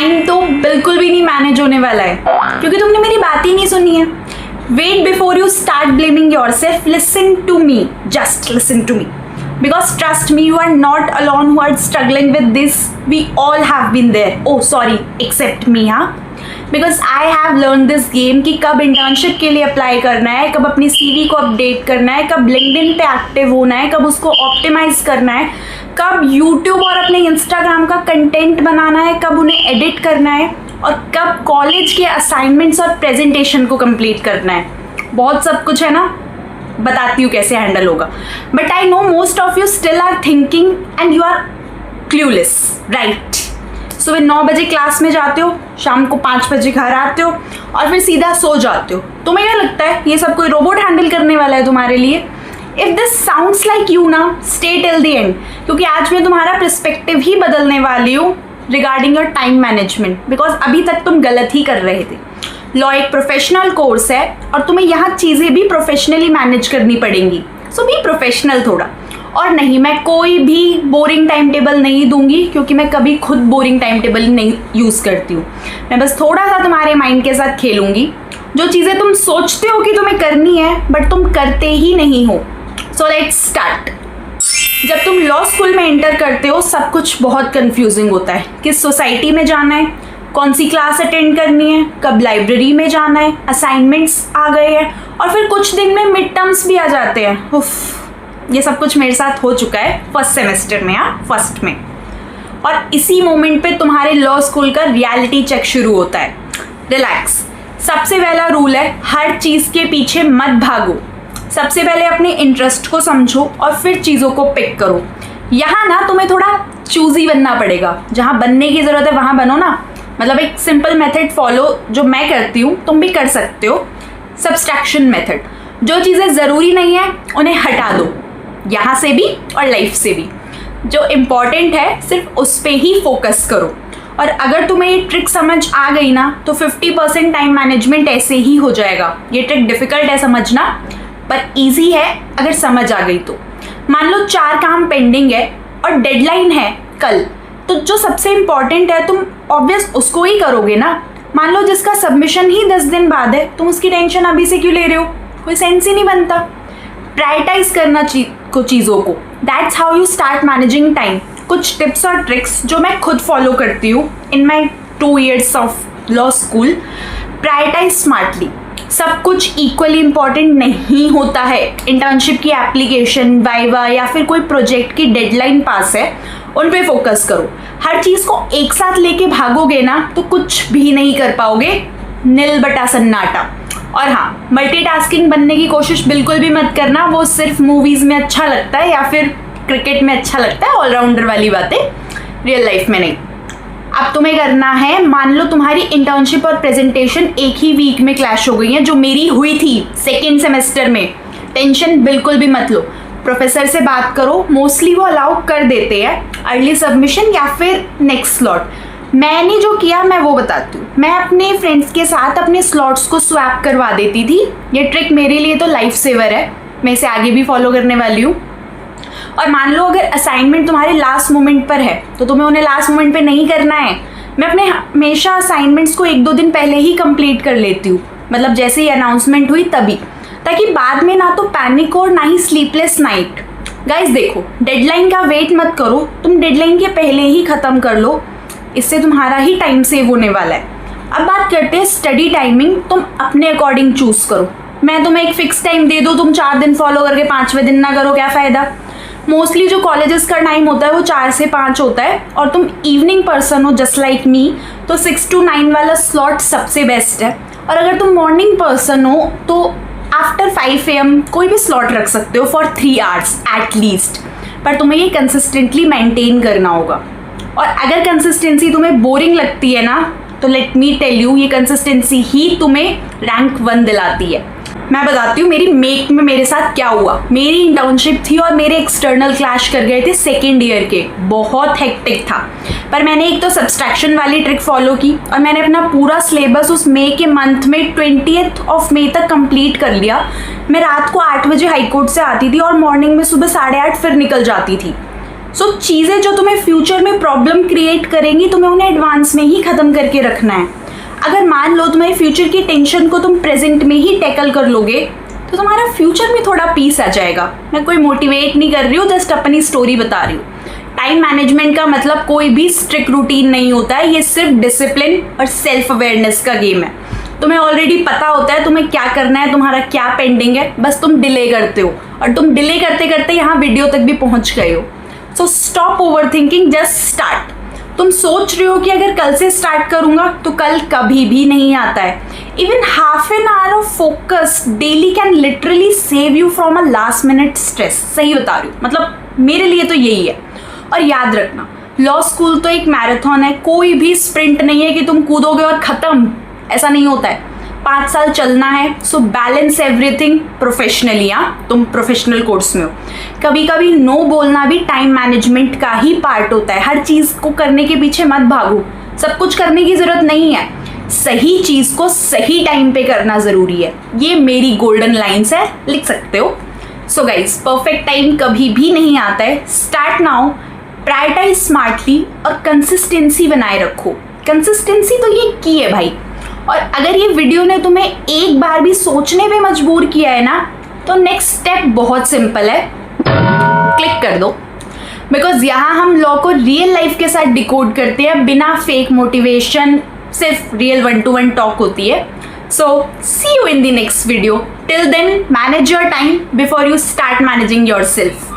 Time तो बिल्कुल भी नहीं मैनेज होने वाला है क्योंकि तुमने मेरी बात ही नहीं सुनी है। Wait before you start blaming yourself, listen to me, just listen to me, because trust me, you are not alone who are struggling with this. We all have been there. Oh sorry, except me, हाँ, because I have learned this game कि कब internship के लिए apply करना है, कब अपनी CV को अपडेट करना है, कब लिंक्डइन पे एक्टिव होना है, कब उसको ऑप्टिमाइज करना है, कब यूट्यूब और अपने इंस्टाग्राम का कंटेंट बनाना है, कब उन्हें एडिट करना है, और कब कॉलेज के असाइनमेंट्स और प्रेजेंटेशन को कंप्लीट करना है। बहुत सब कुछ है ना, बताती हूँ कैसे हैंडल होगा। But I know most of you still are thinking and you are clueless, right. सुबह 9 बजे क्लास में जाते हो, शाम को 5 बजे घर आते हो और फिर सीधा सो जाते हो। तुम्हें क्या लगता है ये सब कोई रोबोट हैंडल करने वाला है तुम्हारे लिए? If this sounds like you ना, स्टे टिल द एंड, क्योंकि आज मैं तुम्हारा पर्सपेक्टिव ही बदलने वाली हूँ regarding your time management, because अभी तक तुम गलत ही कर रहे थे। लॉ एक प्रोफेशनल कोर्स है और तुम्हें यहाँ चीज़ें भी प्रोफेशनली मैनेज करनी पड़ेंगी, सो बी प्रोफेशनल थोड़ा। और नहीं, मैं कोई भी बोरिंग टाइम टेबल नहीं दूंगी क्योंकि मैं कभी खुद बोरिंग टाइम टेबल नहीं यूज़ करती हूँ। मैं बस थोड़ा सा तुम्हारे माइंड के साथ खेलूंगी, जो चीज़ें तुम सोचते हो कि तुम्हें करनी है बट तुम करते ही नहीं हो। So let's start. जब तुम लॉ स्कूल में एंटर करते हो सब कुछ बहुत कंफ्यूजिंग होता है। किस सोसाइटी में जाना है, कौन सी क्लास अटेंड करनी है, कब लाइब्रेरी में जाना है, असाइनमेंट्स आ गए हैं और फिर कुछ दिन में मिड टर्म्स भी आ जाते हैं। उफ, ये सब कुछ मेरे साथ हो चुका है फर्स्ट सेमेस्टर में, फर्स्ट में। और इसी मोमेंट पे तुम्हारे लॉ स्कूल का रियलिटी चेक शुरू होता है। रिलैक्स। सबसे पहला रूल है, हर चीज़ के पीछे मत भागो। सबसे पहले अपने इंटरेस्ट को समझो और फिर चीज़ों को पिक करो। यहाँ ना तुम्हें थोड़ा चूजी बनना पड़ेगा, जहाँ बनने की ज़रूरत है वहाँ बनो ना। मतलब एक सिंपल मेथड फॉलो जो मैं करती हूँ, तुम भी कर सकते हो। Subtraction method. जो चीज़ें ज़रूरी नहीं है उन्हें हटा दो, यहाँ से भी और लाइफ से भी। जो इम्पॉर्टेंट है सिर्फ उस पर ही फोकस करो। और अगर तुम्हें ये ट्रिक समझ आ गई ना तो 50% टाइम मैनेजमेंट ऐसे ही हो जाएगा। ये ट्रिक डिफ़िकल्ट है समझना, पर ईजी है अगर समझ आ गई तो। मान लो 4 काम पेंडिंग है और डेडलाइन है कल, तो जो सबसे इम्पॉर्टेंट है तुम ऑब्वियस उसको ही करोगे ना। मान लो जिसका सबमिशन ही 10 दिन बाद है, तुम उसकी टेंशन अभी से क्यों ले रहे हो? कोई सेंस ही नहीं बनता। प्रायोरिटाइज करना चीज़ों को, that's how you start managing time. कुछ टिप्स और ट्रिक्स जो मैं खुद फॉलो करती हूँ in my 2 years of law school. Prioritise smartly. सब कुछ इक्वली इम्पॉर्टेंट नहीं होता है। इंटर्नशिप की एप्लीकेशन, वाइवा या फिर कोई प्रोजेक्ट की डेडलाइन पास है, उन पे फोकस करो। हर चीज़ को एक साथ लेके भागोगे ना तो कुछ भी नहीं कर पाओगे, नील बटा सन्नाटा। और हाँ, मल्टीटास्किंग बनने की कोशिश बिल्कुल भी मत करना, वो सिर्फ मूवीज़ में अच्छा लगता है या फिर क्रिकेट में अच्छा लगता है, ऑलराउंडर वाली बातें, रियल लाइफ में नहीं। अब तुम्हें करना है, मान लो तुम्हारी इंटर्नशिप और प्रेजेंटेशन एक ही वीक में क्लैश हो गई है, जो मेरी हुई थी 2nd सेमेस्टर में। टेंशन बिल्कुल भी मत लो, प्रोफेसर से बात करो, मोस्टली वो अलाउ कर देते हैं अर्ली सबमिशन या फिर नेक्स्ट स्लॉट। मैंने जो किया मैं वो बताती हूँ। मैं अपने फ्रेंड्स के साथ अपने स्लॉट्स को स्वैप करवा देती थी। ये ट्रिक मेरे लिए तो लाइफ सेवर है, मैं इसे आगे भी फॉलो करने वाली हूँ। और मान लो अगर असाइनमेंट तुम्हारे लास्ट मोमेंट पर है तो तुम्हें उन्हें लास्ट मोमेंट पे नहीं करना है। मैं अपने हमेशा असाइनमेंट्स को 1-2 दिन पहले ही कंप्लीट कर लेती हूँ, मतलब जैसे ही अनाउंसमेंट हुई तभी, ताकि बाद में ना तो पैनिक और ना ही स्लीपलेस नाइट। गाइस देखो, डेडलाइन का वेट मत करो, तुम डेडलाइन के पहले ही ख़त्म कर लो, इससे तुम्हारा ही टाइम सेव होने वाला है। अब बात करते हैं स्टडी टाइमिंग। तुम अपने अकॉर्डिंग चूज़ करो। मैं तुम्हें एक फिक्स टाइम दे दूँ, तुम 4 दिन फॉलो करके 5वें दिन ना करो, क्या फ़ायदा। मोस्टली जो कॉलेजेस का टाइम होता है वो 4 से 5 होता है, और तुम इवनिंग पर्सन हो जस्ट लाइक मी, तो 6 to 9 वाला स्लॉट सबसे बेस्ट है। और अगर तुम मॉर्निंग पर्सन हो तो आफ्टर 5 AM कोई भी स्लॉट रख सकते हो फॉर 3 hours एट लीस्ट, पर तुम्हें ये कंसिस्टेंटली मेंटेन करना होगा। और अगर कंसिस्टेंसी तुम्हें बोरिंग लगती है ना तो लेट मी टेल यू, ये कंसिस्टेंसी ही तुम्हें रैंक 1 दिलाती है। मैं बताती हूँ मेरी मेक में मेरे साथ क्या हुआ। मेरी इंटर्नशिप थी और मेरे एक्सटर्नल क्लैश कर गए थे 2nd year के, बहुत हेक्टिक था। पर मैंने एक तो सब्सट्रैक्शन वाली ट्रिक फॉलो की और मैंने अपना पूरा सिलेबस उस मई के मंथ में 20th मई तक कंप्लीट कर लिया। मैं रात को 8 बजे हाईकोर्ट से आती थी और मॉर्निंग में सुबह 8:30 फिर निकल जाती थी। सो चीज़ें जो तुम्हें फ्यूचर में प्रॉब्लम क्रिएट करेंगी तुम्हें उन्हें एडवांस में ही ख़त्म करके रखना है। अगर मान लो तुम्हारी फ्यूचर की टेंशन को तुम प्रेजेंट में ही टैकल कर लोगे तो तुम्हारा फ्यूचर में थोड़ा पीस आ जाएगा। मैं कोई मोटिवेट नहीं कर रही हूँ, जस्ट अपनी स्टोरी बता रही हूँ। टाइम मैनेजमेंट का मतलब कोई भी स्ट्रिक्ट रूटीन नहीं होता है, ये सिर्फ डिसिप्लिन और सेल्फ अवेयरनेस का गेम है। तुम्हें ऑलरेडी पता होता है तुम्हें क्या करना है, तुम्हारा क्या पेंडिंग है, बस तुम डिले करते हो और तुम डिले करते करते यहाँ वीडियो तक भी पहुँच गए हो। So stop over thinking, just start. तुम सोच रहे हो कि अगर कल से स्टार्ट करूंगा तो कल कभी भी नहीं आता है। Even half an hour of focus daily can literally save you from a last minute stress. सही बता रही हूँ, मतलब मेरे लिए तो यही है। और याद रखना, लॉ स्कूल तो एक मैराथन है, कोई भी स्प्रिंट नहीं है कि तुम कूदोगे और खत्म, ऐसा नहीं होता है। 5 साल चलना है। So balance everything professionally. हाँ, तुम प्रोफेशनल कोर्स में हो। कभी कभी नो बोलना भी टाइम मैनेजमेंट का ही पार्ट होता है। हर चीज़ को करने के पीछे मत भागो, सब कुछ करने की ज़रूरत नहीं है, सही चीज़ को सही टाइम पे करना ज़रूरी है। ये मेरी गोल्डन लाइन्स है, लिख सकते हो। सो गाइज, परफेक्ट टाइम कभी भी नहीं आता है। स्टार्ट नाउ, प्रायोरिटाइज स्मार्टली और कंसिस्टेंसी बनाए रखो। कंसिस्टेंसी तो ये की है भाई। और अगर ये वीडियो ने तुम्हें एक बार भी सोचने पे मजबूर किया है ना, तो नेक्स्ट स्टेप बहुत सिंपल है, क्लिक कर दो। बिकॉज यहाँ हम लॉ को रियल लाइफ के साथ डिकोड करते हैं, बिना फेक मोटिवेशन, सिर्फ रियल 1-to-1 टॉक होती है। So see you in the next video. Till then manage your time before you start managing your self.